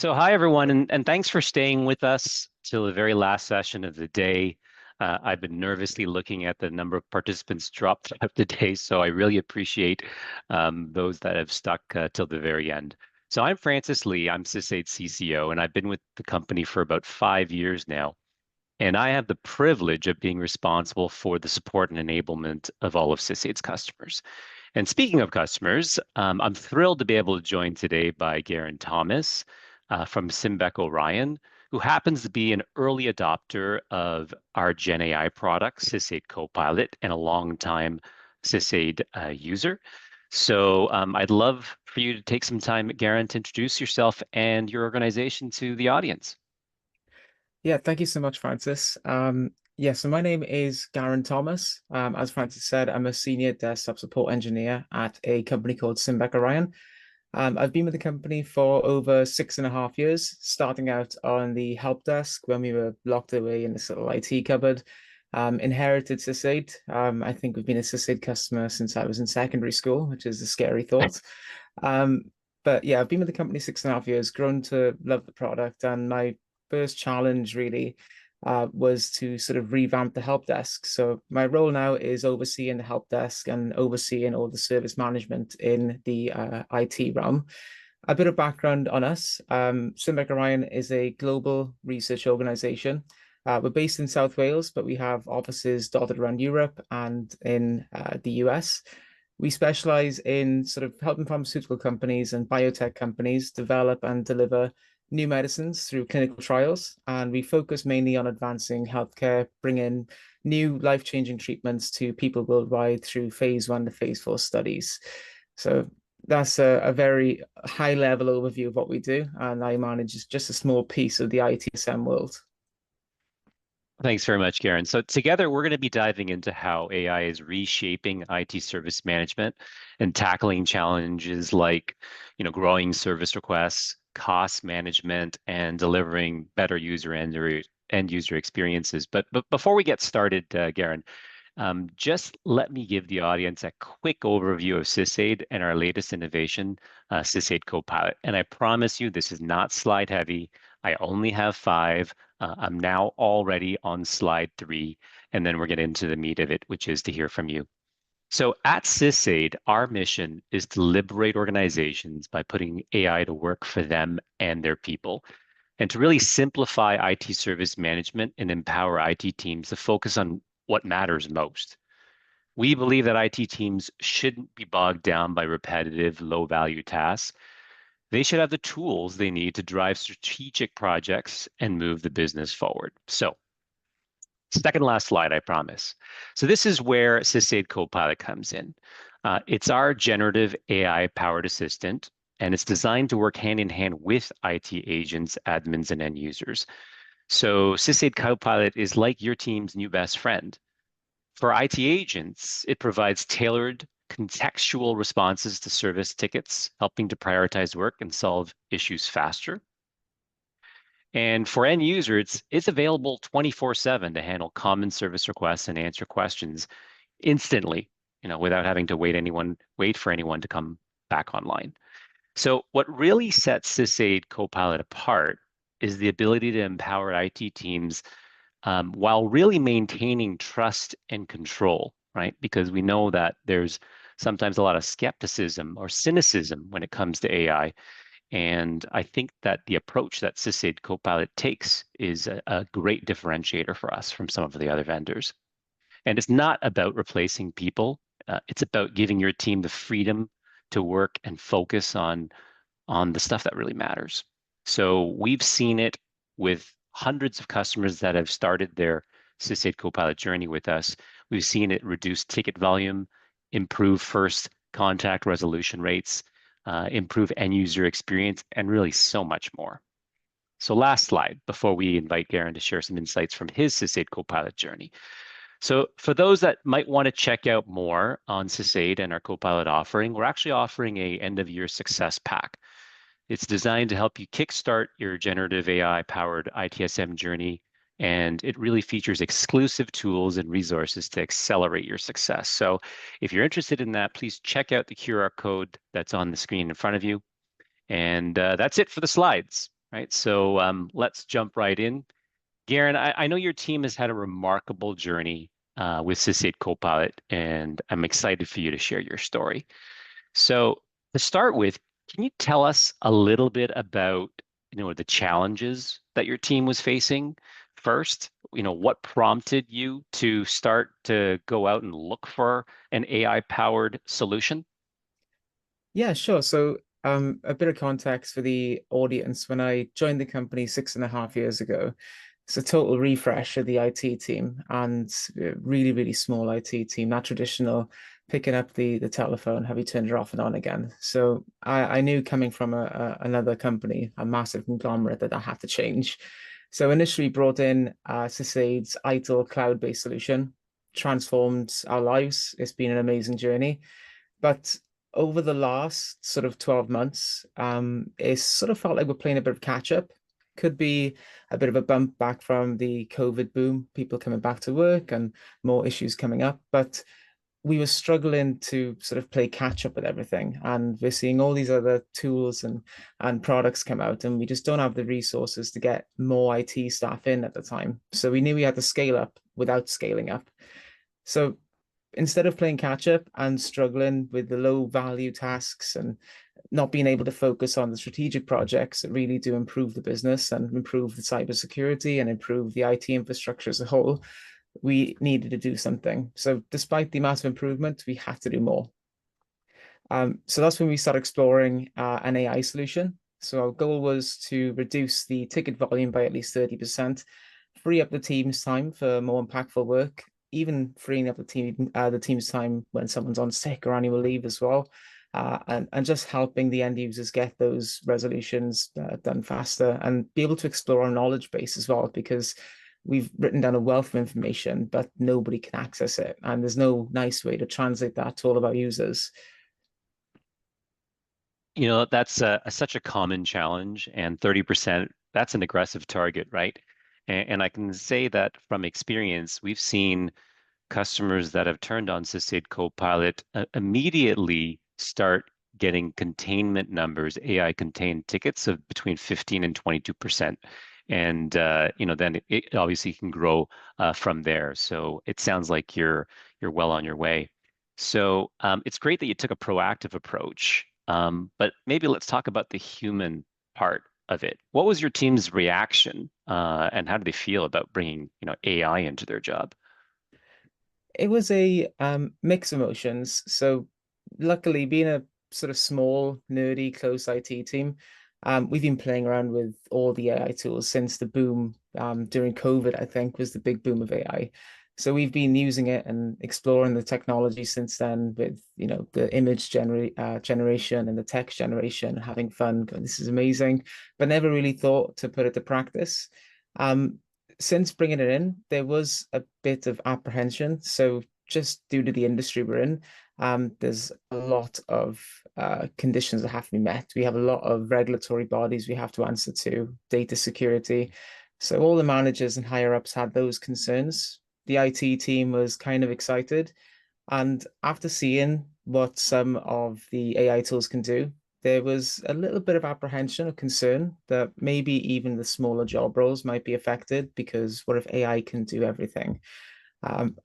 So hi, everyone, and thanks for staying with us till the very last session of the day. I've been nervously looking at the number of participants dropped throughout the day, so I really appreciate those that have stuck till the very end. So I'm Francis Lee. I'm SysAid CCO, and I've been with the company for about 5 years now. And I have the privilege of being responsible for the support and enablement of all of SysAid's customers. And speaking of customers, I'm thrilled to be able to join today by Garen Thomas from Simbeck Orion, who happens to be an early adopter of our GenAI product, SysAid Copilot, and a longtime SysAid user. So I'd love for you to take some time, Garen, to introduce yourself and your organization to the audience. Yeah, thank you so much, Francis. So my name is Garen Thomas. As Francis said, I'm a senior desktop support engineer at a company called Simbeck Orion. I've been with the company for over 6.5 years, starting out on the help desk when we were locked away in this little IT cupboard. Inherited SysAid. I think we've been a SysAid customer since I was in secondary school, which is a scary thought. Um, but yeah, I've been with the company 6.5 years, grown to love the product, and my first challenge really was to sort of revamp the help desk. So my role now is overseeing the help desk and overseeing all the service management in the IT realm. A bit of background on us. Simbeck Orion is a global research organization. We're based in South Wales, but we have offices dotted around Europe and in the US. We specialize in sort of helping pharmaceutical companies and biotech companies develop and deliver new medicines through clinical trials. And we focus mainly on advancing healthcare, bringing new life-changing treatments to people worldwide through phase 1 to phase 4 studies. So that's a very high-level overview of what we do. And I manage just a small piece of the ITSM world. Thanks very much, Karen. So together, we're going to be diving into how AI is reshaping IT service management and tackling challenges like, growing service requests, cost management, and delivering better end user experiences. But before we get started, Karen, just let me give the audience a quick overview of SysAid and our latest innovation, SysAid Copilot. And I promise you, this is not slide heavy. I only have 5. I'm now already on slide 3, and then we're getting into the meat of it, which is to hear from you. So at SysAid, our mission is to liberate organizations by putting AI to work for them and their people, and to really simplify IT service management and empower IT teams to focus on what matters most. We believe that IT teams shouldn't be bogged down by repetitive, low-value tasks. They should have the tools they need to drive strategic projects and move the business forward. So, second last slide, I promise. So this is where SysAid Copilot comes in. It's our generative AI-powered assistant, and it's designed to work hand in hand with IT agents, admins, and end users. So SysAid Copilot is like your team's new best friend. For IT agents, it provides tailored, contextual responses to service tickets, helping to prioritize work and solve issues faster. And for end users, it's available 24/7 to handle common service requests and answer questions instantly, without having to wait for anyone to come back online. So what really sets SysAid Copilot apart is the ability to empower IT teams while really maintaining trust and control, right? Because we know that there's sometimes a lot of skepticism or cynicism when it comes to AI. And I think that the approach that SysAid Copilot takes is a great differentiator for us from some of the other vendors. And it's not about replacing people. It's about giving your team the freedom to work and focus on the stuff that really matters. So we've seen it with hundreds of customers that have started their SysAid Copilot journey with us. We've seen it reduce ticket volume, improve first contact resolution rates, improve end user experience, and really so much more. So last slide before we invite Garen to share some insights from his SysAid Copilot journey. So for those that might want to check out more on SysAid and our Copilot offering, we're actually offering a end of year success pack. It's designed to help you kickstart your generative AI-powered ITSM journey, and it really features exclusive tools and resources to accelerate your success. So if you're interested in that, please check out the QR code that's on the screen in front of you. And that's it for the slides. right? So let's jump right in. Garen, I know your team has had a remarkable journey with SysAid Copilot, and I'm excited for you to share your story. So to start with, can you tell us a little bit about, the challenges that your team was facing first? What prompted you to start to go out and look for an AI-powered solution? Yeah, sure. So, a bit of context for the audience. When I joined the company 6.5 years ago, it's a total refresh of the IT team and a really, really small IT team, not traditional picking up the telephone, have you turned it off and on again. So I knew coming from another company, a massive conglomerate, that I had to change. So initially brought in SysAid's ITIL cloud-based solution, transformed our lives. It's been an amazing journey. But over the last sort of 12 months, it sort of felt like we're playing a bit of catch up. Could be a bit of a bump back from the COVID boom, people coming back to work and more issues coming up. But we were struggling to sort of play catch up with everything. And we're seeing all these other tools and products come out, and we just don't have the resources to get more IT staff in at the time. So we knew we had to scale up without scaling up. So instead of playing catch up and struggling with the low value tasks and not being able to focus on the strategic projects that really do improve the business and improve the cybersecurity and improve the IT infrastructure as a whole, we needed to do something. So despite the massive improvement, we had to do more. So that's when we started exploring an AI solution. So our goal was to reduce the ticket volume by at least 30%, free up the team's time for more impactful work, even freeing up the team's time when someone's on sick or annual leave as well, and just helping the end users get those resolutions done faster and be able to explore our knowledge base as well, because we've written down a wealth of information, but nobody can access it, and there's no nice way to translate that to all of our users. That's such a common challenge, and 30%, that's an aggressive target, right? And I can say that from experience, we've seen customers that have turned on SysAid Copilot immediately start getting containment numbers, AI contained tickets of between 15 and 22%. And then it obviously can grow from there. So it sounds like you're well on your way. So it's great that you took a proactive approach, but maybe let's talk about the human part of it. What was your team's reaction, and how did they feel about bringing, AI into their job? It was a mix of emotions. So luckily, being a sort of small, nerdy, close IT team, we've been playing around with all the AI tools since the boom during COVID, I think, was the big boom of AI. So we've been using it and exploring the technology since then with, the generation and the text generation, having fun, going, this is amazing, but never really thought to put it to practice. Um, since bringing it in, there was a bit of apprehension. So just due to the industry we're in, there's a lot of conditions that have to be met. We have a lot of regulatory bodies we have to answer to, data security. So all the managers and higher ups had those concerns. The IT team was kind of excited. And after seeing what some of the AI tools can do, there was a little bit of apprehension or concern that maybe even the smaller job roles might be affected, because what if AI can do everything?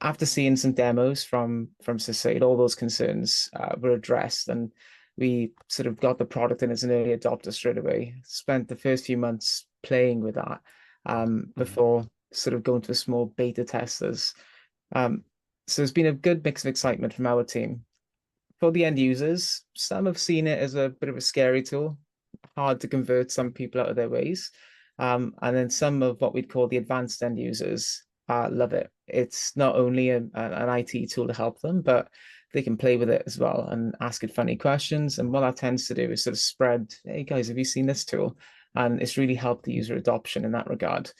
After seeing some demos from SysAid, all those concerns were addressed, and we sort of got the product in as an early adopter straight away. Spent the first few months playing with that Mhm. before sort of going to a small beta testers. Um, so it's been a good mix of excitement from our team. For the end users, some have seen it as a bit of a scary tool, hard to convert some people out of their ways. And then some of what we'd call the advanced end users love it. It's not only an IT tool to help them, but they can play with it as well and ask it funny questions. And what that tends to do is sort of spread, hey guys, have you seen this tool? And it's really helped the user adoption in that regard.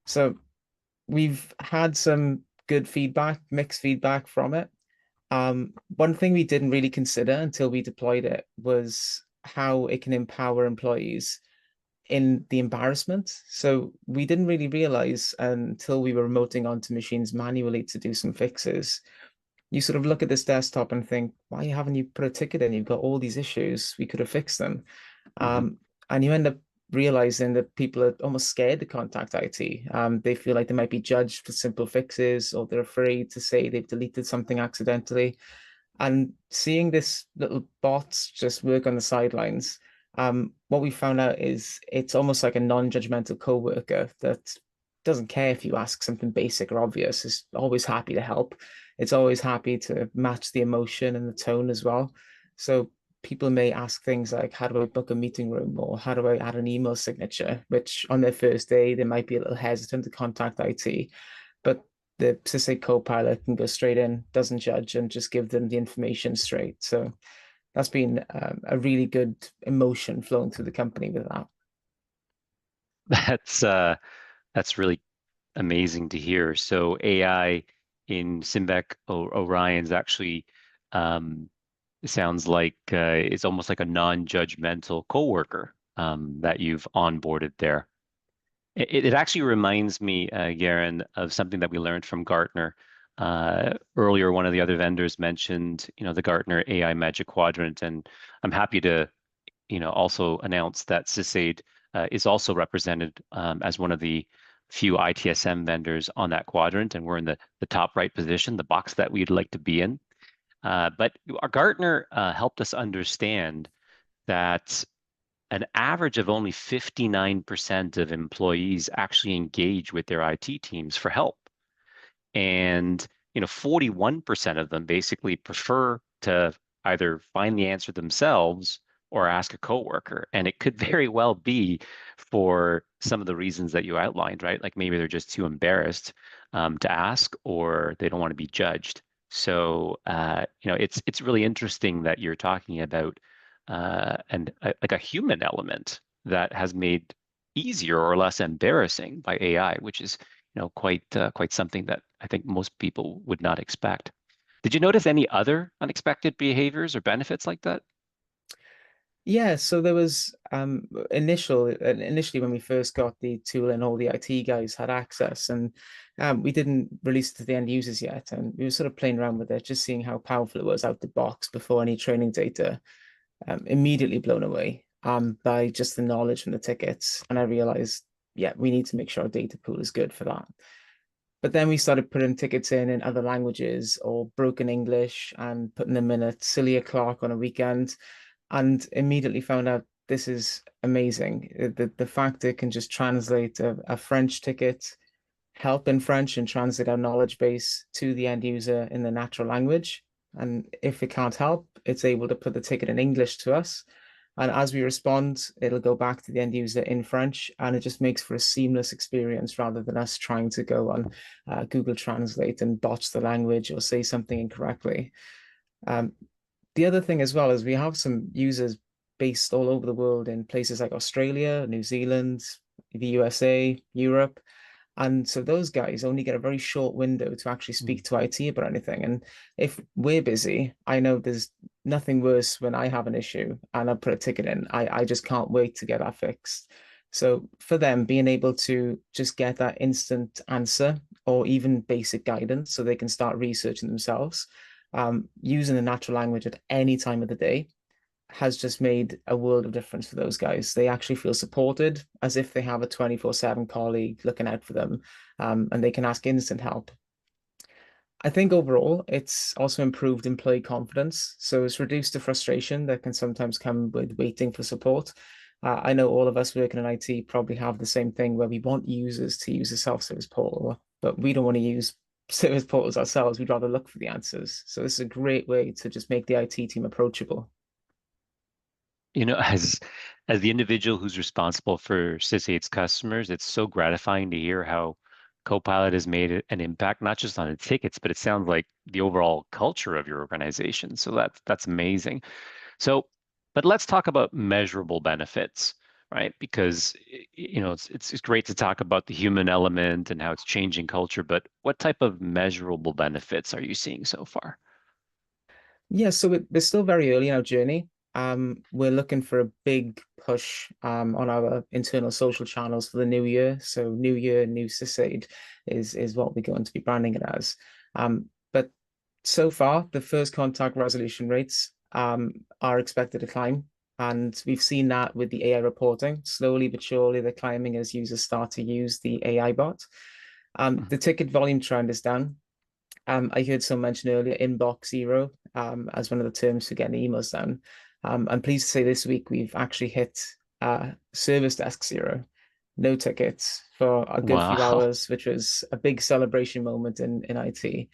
So we've had some good feedback, mixed feedback from it. One thing we didn't really consider until we deployed it was how it can empower employees in the embarrassment. So we didn't really realize until we were remoting onto machines manually to do some fixes. You sort of look at this desktop and think, why haven't you put a ticket in? You've got all these issues. We could have fixed them. Mhm. Um, and you end up realizing that people are almost scared to contact IT. They feel like they might be judged for simple fixes, or they're afraid to say they've deleted something accidentally. And seeing this little bots just work on the sidelines, what we found out is it's almost like a non-judgmental coworker that doesn't care if you ask something basic or obvious. It's always happy to help. It's always happy to match the emotion and the tone as well. So people may ask things like, how do I book a meeting room, or how do I add an email signature, which on their first day, they might be a little hesitant to contact IT. But the SysAid Copilot can go straight in, doesn't judge, and just give them the information straight. So that's been a really good emotion flowing through the company with that. That's uh, that's really amazing to hear. So AI in Simbec Orion's actually sounds like it's almost like a non-judgmental coworker that you've onboarded there. It actually reminds me, Garen, of something that we learned from Gartner. Earlier, one of the other vendors mentioned, the Gartner AI Magic Quadrant, and I'm happy to, also announce that SysAid is also represented as one of the few ITSM vendors on that quadrant, and we're in the top right position, the box that we'd like to be in. But our Gartner helped us understand that an average of only 59% of employees actually engage with their IT teams for help. And 41% of them basically prefer to either find the answer themselves or ask a coworker. And it could very well be for some of the reasons that you outlined, right? Like maybe they're just too embarrassed to ask, or they don't want to be judged. So it's really interesting that you're talking about and like a human element that has made easier or less embarrassing by AI, which is quite something that I think most people would not expect. Did you notice any other unexpected behaviors or benefits like that? Yeah, so there was initially when we first got the tool and all the IT guys had access, and we didn't release it to the end users yet, and we were sort of playing around with it, just seeing how powerful it was out the box before any training data. Immediately blown away by just the knowledge from the tickets, and I realized, yeah, we need to make sure our data pool is good for that. But then we started putting tickets in other languages or broken English and putting them in a silly o'clock on a weekend, and immediately found out this is amazing. The fact it can just translate a French ticket, help in French, and translate our knowledge base to the end user in the natural language. And if it can't help, it's able to put the ticket in English to us. And as we respond, it'll go back to the end user in French, and it just makes for a seamless experience rather than us trying to go on Google Translate and botch the language or say something incorrectly. Um, the other thing as well is we have some users based all over the world in places like Australia, New Zealand, the USA, Europe. And so those guys only get a very short window to actually speak to IT about anything. And if we're busy, I know there's nothing worse when I have an issue and I put a ticket in. I just can't wait to get that fixed. So for them, being able to just get that instant answer or even basic guidance so they can start researching themselves, using the natural language at any time of the day has just made a world of difference for those guys. They actually feel supported as if they have a 24/7 colleague looking out for them, and they can ask instant help. I think overall, it's also improved employee confidence. So it's reduced the frustration that can sometimes come with waiting for support. I know all of us working in IT probably have the same thing where we want users to use a self-service portal, but we don't want to use service portals ourselves. We'd rather look for the answers. So this is a great way to just make the IT team approachable. As the individual who's responsible for SysAid's customers, it's so gratifying to hear how Copilot has made an impact, not just on the tickets, but it sounds like the overall culture of your organization. So that's amazing. So, but let's talk about measurable benefits, right? Because it's great to talk about the human element and how it's changing culture, but what type of measurable benefits are you seeing so far? Yeah, so we're still very early in our journey. We're looking for a big push on our internal social channels for the new year. So new year, new SysAid is what we're going to be branding it as. But so far, the first contact resolution rates are expected to climb. And we've seen that with the AI reporting. Slowly but surely, they're climbing as users start to use the AI bot. Mhm. The ticket volume trend is down. I heard someone mention earlier inbox zero as one of the terms for getting emails down. I'm pleased to say this week we've actually hit service desk zero, no tickets for a good few Wow. hours, which was a big celebration moment in IT.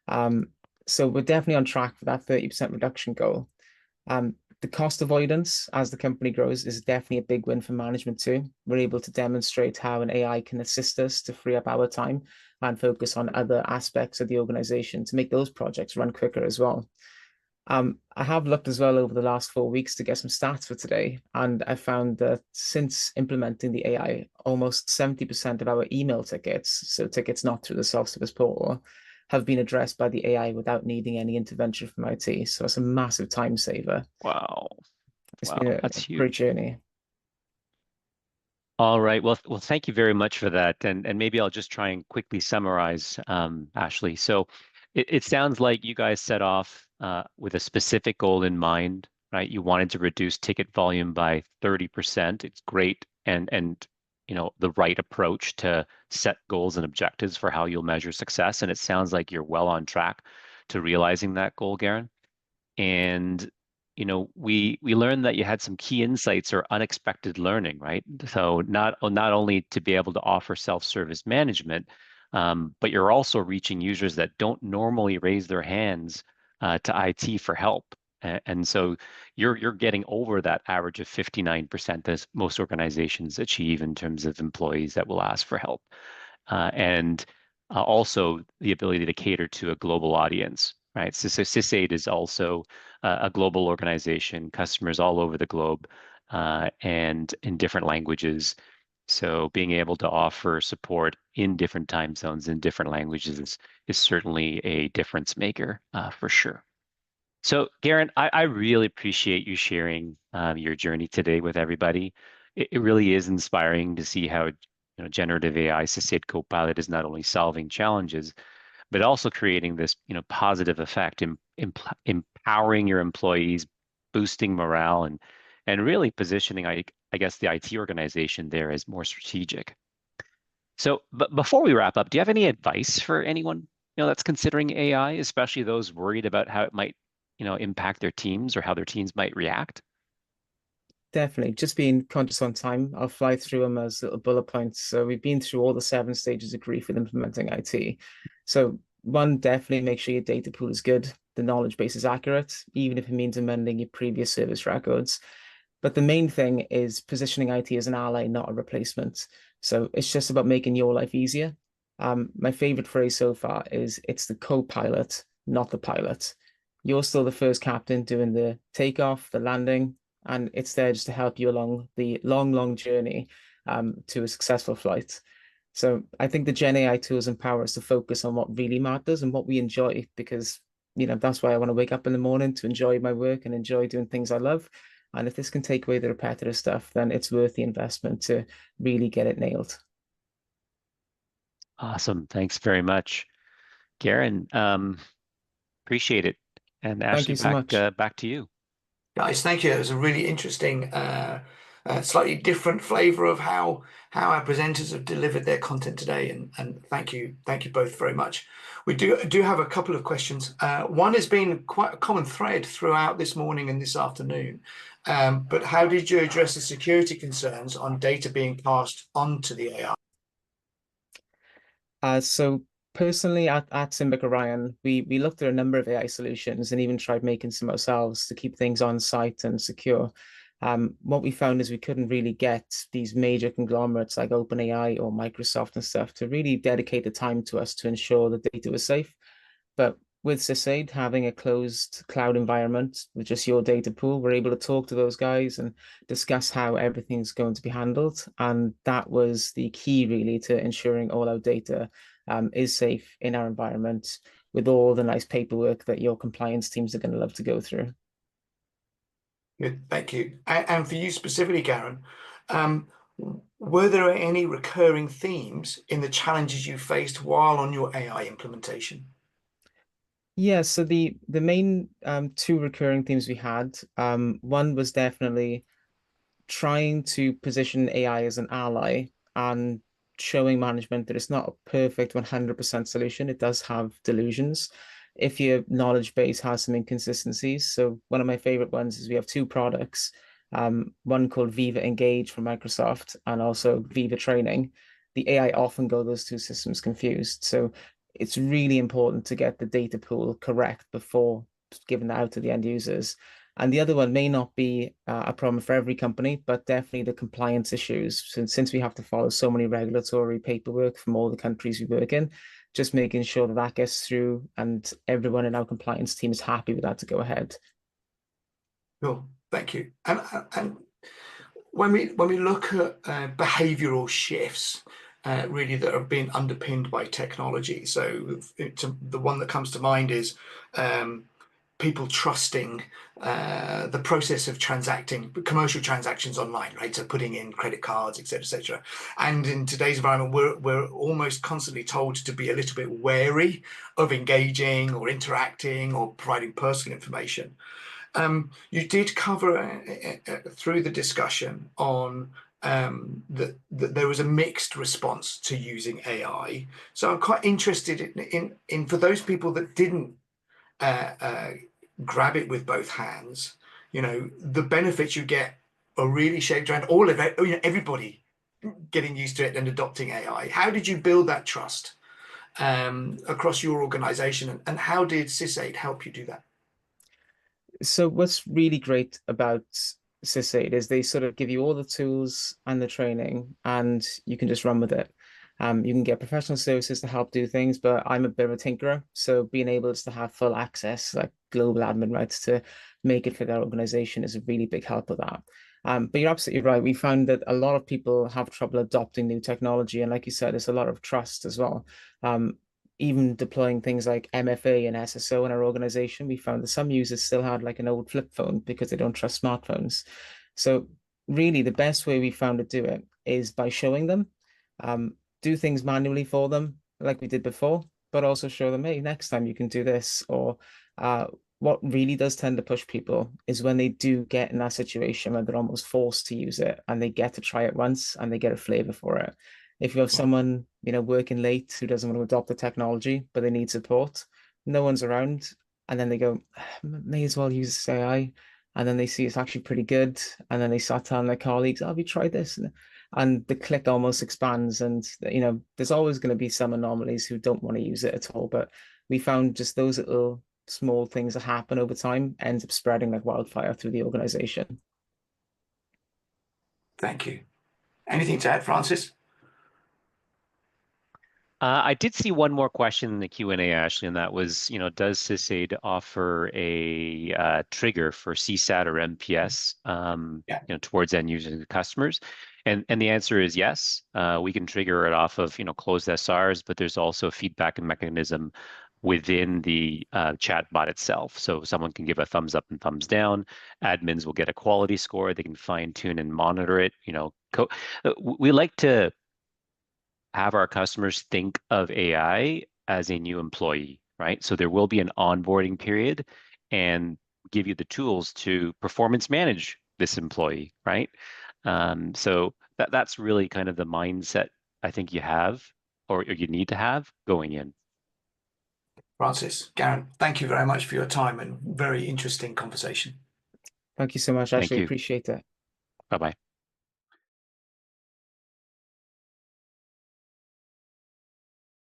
Um, so we're definitely on track for that 30% reduction goal. The cost avoidance as the company grows is definitely a big win for management too. We're able to demonstrate how an AI can assist us to free up our time and focus on other aspects of the organization to make those projects run quicker as well. I have looked as well over the last 4 weeks to get some stats for today, and I found that since implementing the AI, almost 70% of our email tickets, so tickets not through the self-service portal, have been addressed by the AI without needing any intervention from IT. So it's a massive time saver. Wow. It's been Wow. a That's great huge. journey. All right. Well, thank you very much for that. And maybe I'll just try and quickly summarize, Ashley. So it sounds like you guys set off with a specific goal in mind, right? You wanted to reduce ticket volume by 30%. It's great and the right approach to set goals and objectives for how you'll measure success. And it sounds like you're well on track to realizing that goal, Garen. And we learned that you had some key insights or unexpected learning, right? So not only to be able to offer self-service management, but you're also reaching users that don't normally raise their hands to IT for help. And so you're getting over that average of 59% as most organizations achieve in terms of employees that will ask for help. And also the ability to cater to a global audience, right? So SysAid is also a global organization, customers all over the globe, and in different languages. So being able to offer support in different time zones in different languages is certainly a difference maker, for sure. So, Garen, I really appreciate you sharing your journey today with everybody. It really is inspiring to see how generative AI assisted Copilot is not only solving challenges, but also creating this positive effect, empowering your employees, boosting morale, and really positioning, I guess, the IT organization there as more strategic. So, but before we wrap up, do you have any advice for anyone, that's considering AI, especially those worried about how it might, impact their teams or how their teams might react? Definitely. Just being conscious on time. I'll fly through them as little bullet points. So we've been through all the 7 stages of grief with implementing IT. So one, definitely make sure your data pool is good, the knowledge base is accurate, even if it means amending your previous service records. But the main thing is positioning IT as an ally, not a replacement. So it's just about making your life easier. My favorite phrase so far is it's the co-pilot, not the pilot. You're still the first captain doing the takeoff, the landing, and it's there just to help you along the long, long journey to a successful flight. So I think the Gen AI tools empower us to focus on what really matters and what we enjoy, because that's why I want to wake up in the morning to enjoy my work and enjoy doing things I love. And if this can take away the repetitive stuff, then it's worth the investment to really get it nailed. Awesome. Thanks very much, Garen. Appreciate it. And Thank Ashley, you so back much. back to you. Guys, thank you. That was a really interesting, slightly different flavor of how our presenters have delivered their content today, and thank you both very much. We do have a couple of questions. One has been quite a common thread throughout this morning and this afternoon. But how did you address the security concerns on data being passed on to the AI? So personally at Simbic Orion, we looked at a number of AI solutions and even tried making some ourselves to keep things on site and secure. What we found is we couldn't really get these major conglomerates like OpenAI or Microsoft and stuff to really dedicate the time to us to ensure the data was safe. But with SysAid having a closed cloud environment with just your data pool, we're able to talk to those guys and discuss how everything's going to be handled. And that was the key, really, to ensuring all our data is safe in our environment with all the nice paperwork that your compliance teams are going to love to go through. Good, thank you. And for you specifically, Garen, um, were there any recurring themes in the challenges you faced while on your AI implementation? Yeah, so the main two recurring themes we had, one was definitely trying to position AI as an ally and showing management that it's not a perfect 100% solution. It does have delusions. If your knowledge base has some inconsistencies. So one of my favorite ones is we have two products, one called Viva Engage from Microsoft and also Viva Training. The AI often got those two systems confused. So it's really important to get the data pool correct before giving that out to the end users. And the other one may not be a problem for every company, but definitely the compliance issues. Since we have to follow so many regulatory paperwork from all the countries we work in, just making sure that that gets through and everyone in our compliance team is happy with that to go ahead. Cool, thank you. And when we look at behavioural shifts, really that have been underpinned by technology, so the one that comes to mind is people trusting the process of transacting commercial transactions online, right? So putting in credit cards, et cetera. And in today's environment, we're almost constantly told to be a little bit wary of engaging or interacting or providing personal information. You did cover through the discussion on that there was a mixed response to using AI. So I'm quite interested in for those people that didn't grab it with both hands, the benefits you get are really shaped around all of it, everybody getting used to it and adopting AI. How did you build that trust across your organization, and how did SysAid help you do that? So what's really great about SysAid is they sort of give you all the tools and the training, and you can just run with it. You can get professional services to help do things, but I'm a bit of a tinkerer, so being able to have full access, like global admin rights, to make it for their organization is a really big help with that. But you're absolutely right. We found that a lot of people have trouble adopting new technology, and like you said, there's a lot of trust as well. Even deploying things like MFA and SSO in our organization, we found that some users still had like an old flip phone because they don't trust smartphones. So really the best way we found to do it is by showing them, do things manually for them like we did before, but also show them, hey, next time you can do this. Or what really does tend to push people is when they do get in that situation where they're almost forced to use it and they get to try it once and they get a flavor for it. If you have someone, working late who doesn't want to adopt the technology, but they need support, no one's around, and then they go, may as well use this AI. And then they see it's actually pretty good. And then they start telling their colleagues, oh, have you tried this? And the click almost expands. And, there's always going to be some anomalies who don't want to use it at all. But we found just those little small things that happen over time ends up spreading like wildfire through the organization. Thank you. Anything to add, Francis? I did see one more question in the Q&A, Ashley, and that was, does SysAid offer a trigger for CSAT or MPS, towards end users and customers? And the answer is yes. We can trigger it off of, closed SRs, but there's also a feedback mechanism within the chat bot itself. So someone can give a thumbs up and thumbs down. Admins will get a quality score. They can fine tune and monitor it. We like to have our customers think of AI as a new employee, right? So there will be an onboarding period and give you the tools to performance manage this employee, right? So that's really kind of the mindset I think you have or you need to have going in. Francis, Garen, thank you very much for your time and very interesting conversation. Thank you so much, Thank Ashley. you. Appreciate it. Bye-bye.